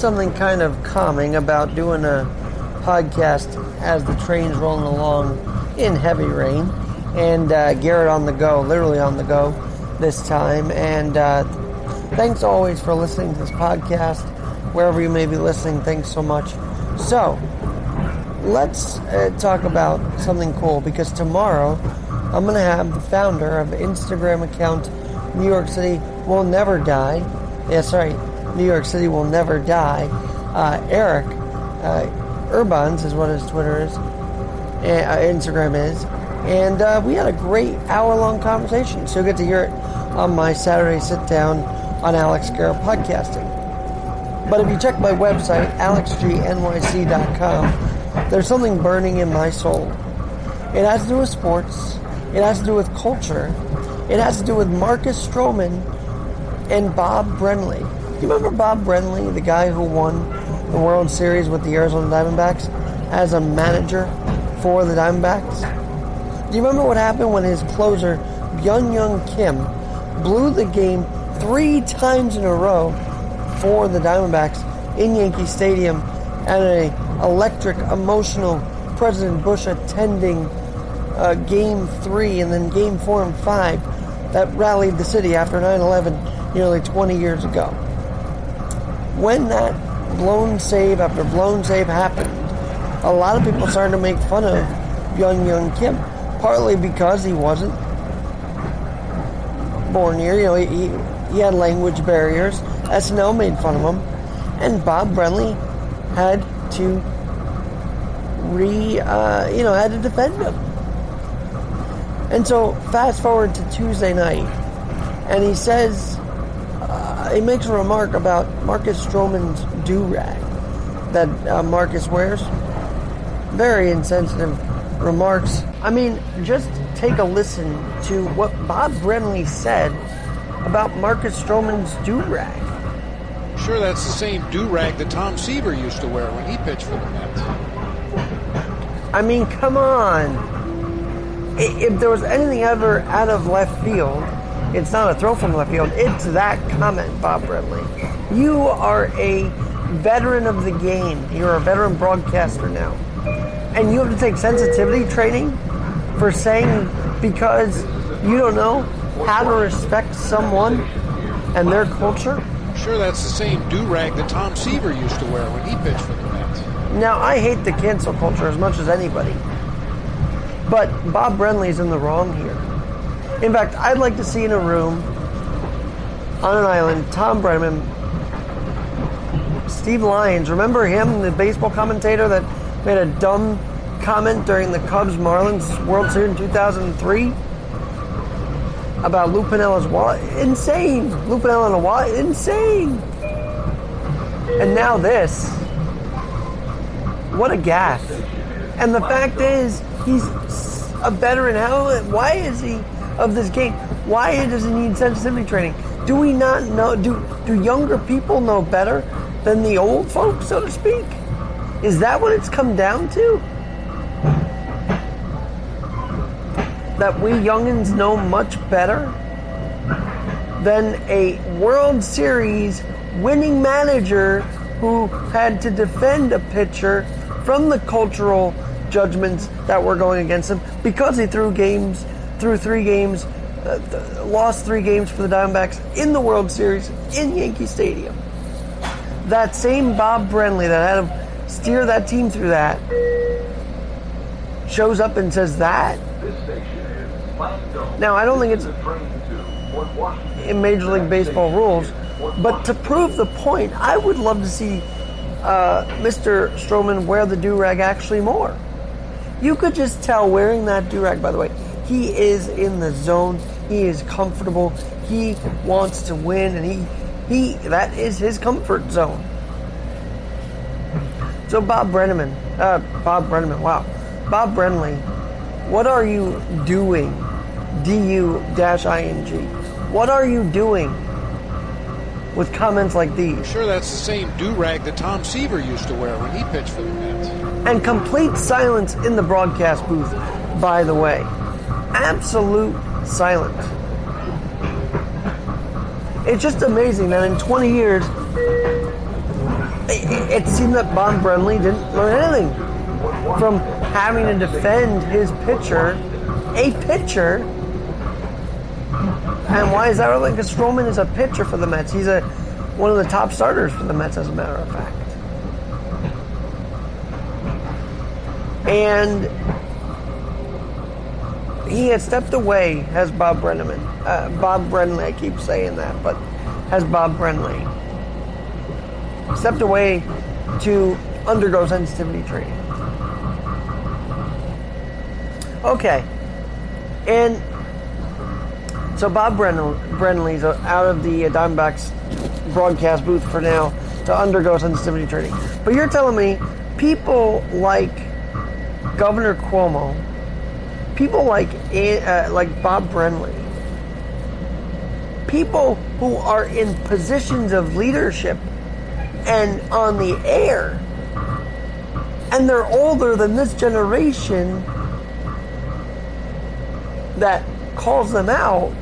something kind of calming about doing a podcast as the train's rolling along in heavy rain. And Garrett on the go, literally on the go this time. And thanks always for listening to this podcast. Wherever you may be listening, thanks so much. So, let's talk about something cool, because tomorrow I'm going to have the founder of the Instagram account New York City Will Never Die. New York City Will Never Die. Eric Urbans is what his Twitter is, Instagram is. And we had a great hour-long conversation, so you'll get to hear it on my Saturday sit-down on Alex Garrett Podcasting. But if you check my website, alexgnyc.com, there's something burning in my soul. It has to do with sports. It has to do with culture. It has to do with Marcus Stroman and Bob Brenly. Do you remember Bob Brenly, the guy who won the World Series with the Arizona Diamondbacks as a manager for the Diamondbacks? Do you remember what happened when his closer, Byung-Hyun Kim, blew the game 3 times in a row for the Diamondbacks in Yankee Stadium, and an electric, emotional President Bush attending Game 3 and then Game 4 and 5 that rallied the city after 9/11 nearly 20 years ago? When that blown save after blown save happened, a lot of people started to make fun of Byung-Hyun Kim, partly because he wasn't born here. He had language barriers. SNL made fun of him, and Bob Brenly had to had to defend him. And so fast forward to Tuesday night, and he says, he makes a remark about Marcus Stroman's do-rag that Marcus wears. Very insensitive remarks. I mean, just take a listen to what Bob Brenly said about Marcus Stroman's do-rag. Sure, that's the same do-rag that Tom Seaver used to wear when he pitched for the Mets. I mean, come on. If there was anything ever out of left field, it's not a throw from left field, it's that comment, Bob Brenly. You are a veteran of the game. You're a veteran broadcaster now. And you have to take sensitivity training for saying, because you don't know how to respect someone and their culture? Sure, that's the same do-rag that Tom Seaver used to wear when he pitched for the Mets. Now, I hate the cancel culture as much as anybody, but Bob Brenly's in the wrong here. In fact, I'd like to see in a room, on an island, Tom Brennan, Steve Lyons. Remember him, the baseball commentator that made a dumb comment during the Cubs-Marlins World Series in 2003? About Lou Piniella's wallet. Insane. Lou Piniella and a wallet. Insane. And now this. What a gaffe. And the fact is, he's a veteran. Why is he of this game? Why does he need sensitivity training? Do we not know? Do younger people know better than the old folks, so to speak? Is that what it's come down to? That we youngins know much better than a World Series winning manager who had to defend a pitcher from the cultural judgments that were going against him because he lost 3 games for the Diamondbacks in the World Series in Yankee Stadium. That same Bob Brenly that had him steer that team through that shows up and says that. Now, I don't think it's in Major League Baseball rules, but to prove the point, I would love to see Mr. Stroman wear the do-rag actually more. You could just tell wearing that do-rag, by the way, he is in the zone, he is comfortable, he wants to win, and he that is his comfort zone. So Bob Brenly, what are you doing? DU-ING. What are you doing with comments like these? Sure, that's the same do-rag that Tom Seaver used to wear when he pitched for the Mets. And complete silence in the broadcast booth, by the way. Absolute silence. It's just amazing that in 20 years, it seemed that Bob Brenly didn't learn anything from having to defend his pitcher, a pitcher. And why is that relevant? Because Stroman is a pitcher for the Mets. He's one of the top starters for the Mets, as a matter of fact. And he had stepped away, has Bob Brenly, I keep saying that, but has Bob Brenly stepped away to undergo sensitivity training. Okay. And so Bob Brenly's out of the Diamondbacks broadcast booth for now to undergo sensitivity training. But you're telling me people like Governor Cuomo, people like Bob Brenly, people who are in positions of leadership and on the air, and they're older than this generation that calls them out,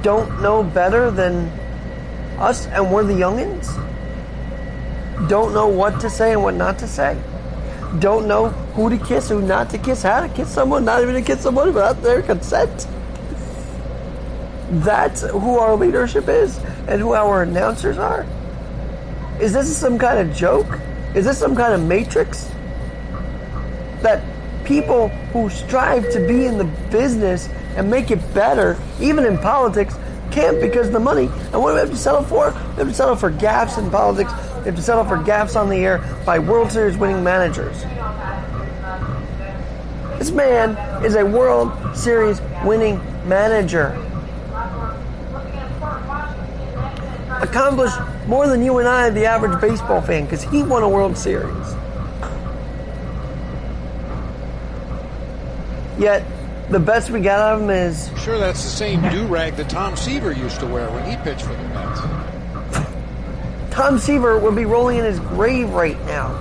don't know better than us, and we're the youngins? Don't know what to say and what not to say? Don't know who to kiss, who not to kiss, how to kiss someone, not even to kiss someone without their consent? That's who our leadership is and who our announcers are? Is this some kind of joke? Is this some kind of matrix? That people who strive to be in the business and make it better, even in politics, can't because of the money. And what do we have to settle for? We have to settle for gaffes in politics. We have to settle for gaffes on the air by World Series winning managers. This man is a World Series winning manager. Accomplished more than you and I, the average baseball fan, because he won a World Series. Yet, the best we got out of him is... I'm sure that's the same do-rag that Tom Seaver used to wear when he pitched for the Mets. Tom Seaver would be rolling in his grave right now.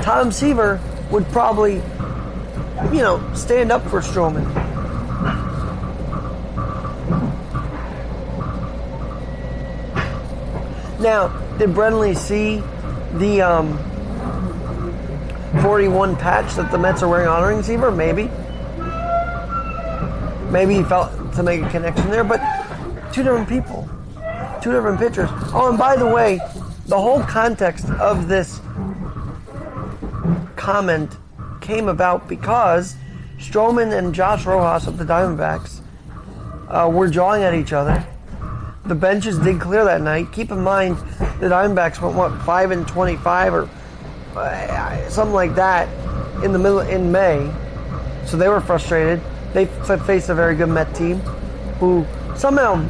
Tom Seaver would probably, stand up for Stroman. Now, did Brenly see the 41 patch that the Mets are wearing honoring Seaver? Maybe. Maybe he felt to make a connection there, but two different people. Two different pitchers. Oh, and by the way, the whole context of this comment came about because Stroman and Josh Rojas of the Diamondbacks were jawing at each other. The benches did clear that night. Keep in mind, the Diamondbacks went 5-25 or something like that in May, so they were frustrated. They faced a very good Met team who somehow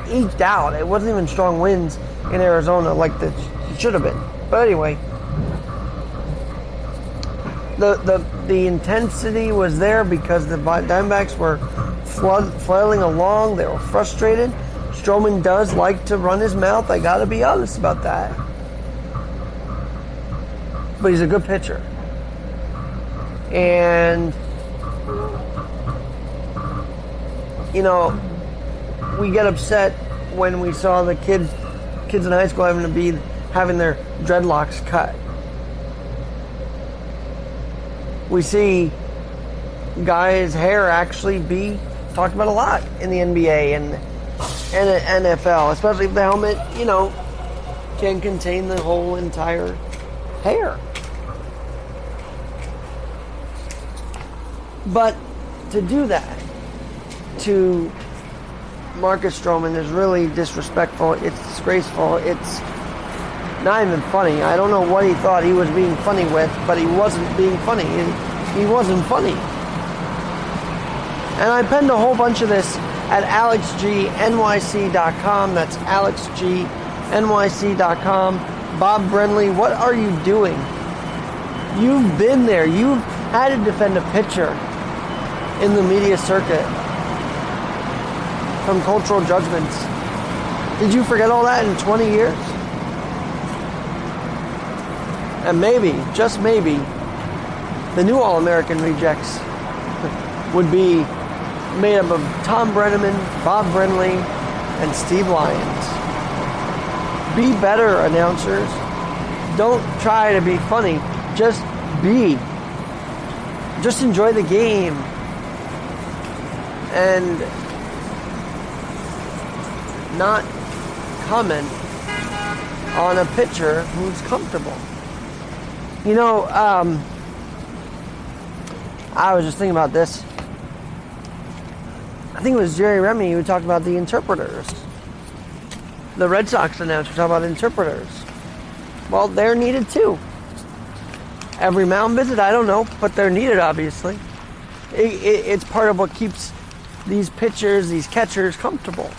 eked out. It wasn't even strong winds in Arizona like it should have been. But anyway, the intensity was there because the Diamondbacks were flailing along. They were frustrated. Stroman does like to run his mouth. I got to be honest about that. But he's a good pitcher. And, we get upset when we saw the kids in high school having their dreadlocks cut. We see guys' hair actually be talked about a lot in the NBA and NFL, especially if the helmet, can contain the whole entire hair. But to do that to Marcus Stroman is really disrespectful. It's disgraceful. It's not even funny. I don't know what he thought he was being funny with, but he wasn't being funny. He wasn't funny. And I penned a whole bunch of this at alexgnyc.com. That's alexgnyc.com. Bob Brenly, what are you doing? You've been there. You've had to defend a pitcher in the media circuit from cultural judgments. Did you forget all that in 20 years? And maybe, just maybe, the new All-American rejects would be made up of Tom Brenneman, Bob Brenly, and Steve Lyons. Be better, announcers. Don't try to be funny. Just be. Just enjoy the game. And not comment on a pitcher who's comfortable. You know, I was just thinking about this. I think it was Jerry Remy who talked about the interpreters. The Red Sox announcer talked about interpreters. Well, they're needed too. Every mound visit, I don't know, but they're needed, obviously. It's part of what keeps these pitchers, these catchers comfortable.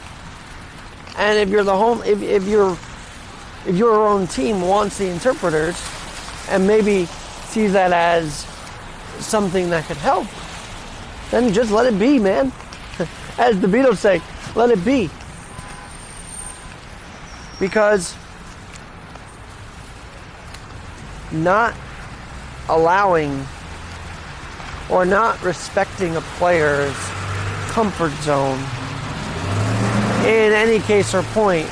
And if you're the home, if your own team wants the interpreters and maybe sees that as something that could help, then just let it be, man. As the Beatles say, let it be. Because not allowing or not respecting a player's comfort zone in any case or point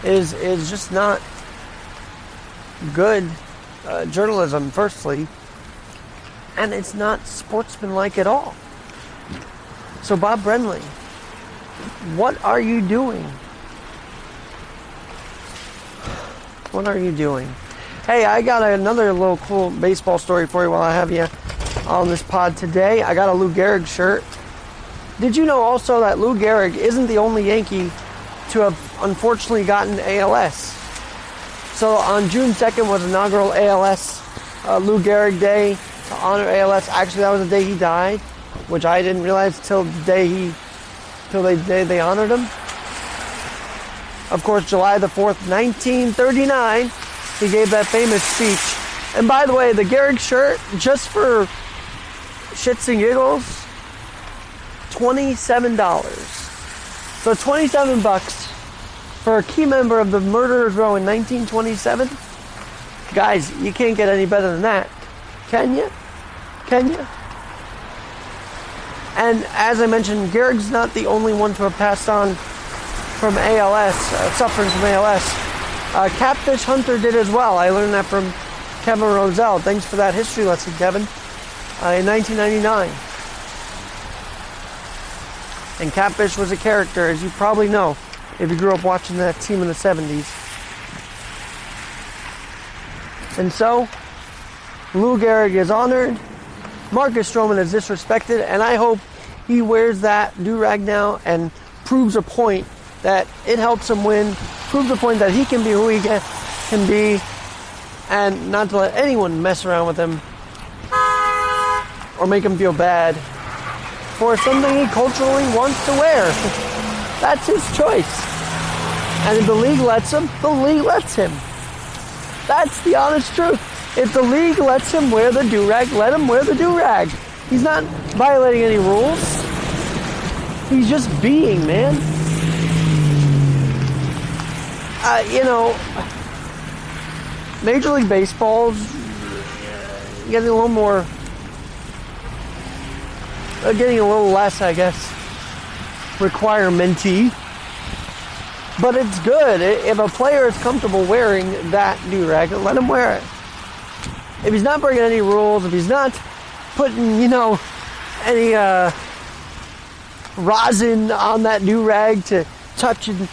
is just not good journalism, firstly, and it's not sportsmanlike at all. So Bob Brenly, what are you doing? What are you doing? Hey, I got another little cool baseball story for you while I have you on this pod today. I got a Lou Gehrig shirt. Did you know also that Lou Gehrig isn't the only Yankee to have unfortunately gotten ALS? So on June 2nd was inaugural ALS Lou Gehrig Day to honor ALS. Actually, that was the day he died, which I didn't realize till the day they honored him. Of course, July the 4th, 1939, he gave that famous speech. And by the way, the Gehrig shirt, just for shits and giggles, $27. So $27 for a key member of the Murderers Row in 1927. Guys, you can't get any better than that. Can you? Can you? And as I mentioned, Gehrig's not the only one to have passed on from ALS, suffering from ALS. Catfish Hunter did as well. I learned that from Kevin Roselle. Thanks for that history lesson, Kevin. In 1999. And Catfish was a character, as you probably know, if you grew up watching that team in the 70s. And so, Lou Gehrig is honored. Marcus Stroman is disrespected, and I hope he wears that do-rag now and proves a point that it helps him win, proves a point that he can be who he can be, and not to let anyone mess around with him or make him feel bad for something he culturally wants to wear. That's his choice. And if the league lets him, the league lets him. That's the honest truth. If the league lets him wear the do-rag, let him wear the do-rag. He's not violating any rules. He's just being, man. Major League Baseball's getting a little less, I guess, requirement-y. But it's good. If a player is comfortable wearing that do-rag, let him wear it. If he's not breaking any rules, if he's not putting, any rosin on that do-rag to touch and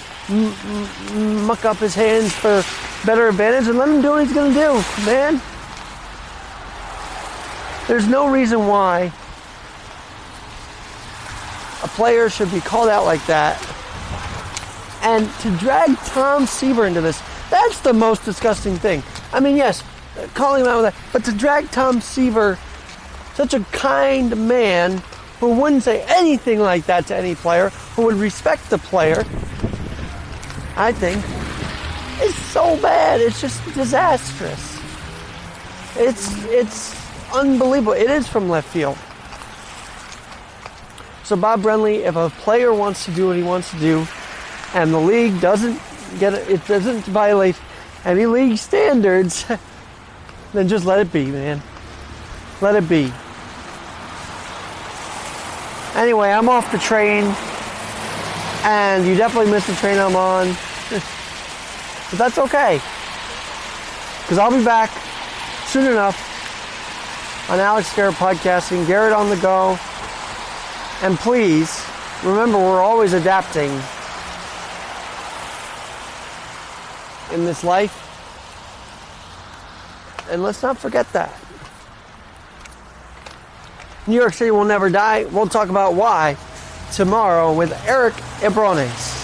muck up his hands for better advantage, and let him do what he's going to do, man. There's no reason why a player should be called out like that. And to drag Tom Seaver into this, that's the most disgusting thing. I mean, yes, calling him out with that, but to drag Tom Seaver, such a kind man who wouldn't say anything like that to any player, who would respect the player, I think, is so bad. It's just disastrous. It's unbelievable. It is from left field. So Bob Brenly, if a player wants to do what he wants to do, and the league doesn't violate any league standards, then just let it be, man. Let it be. Anyway, I'm off the train, and you definitely missed the train I'm on. But that's okay, because I'll be back soon enough on Alex Garrett Podcasting, Garrett on the Go. And please, remember, we're always adapting in this life. And let's not forget that. New York City will never die. We'll talk about why tomorrow with Eric Ebrones.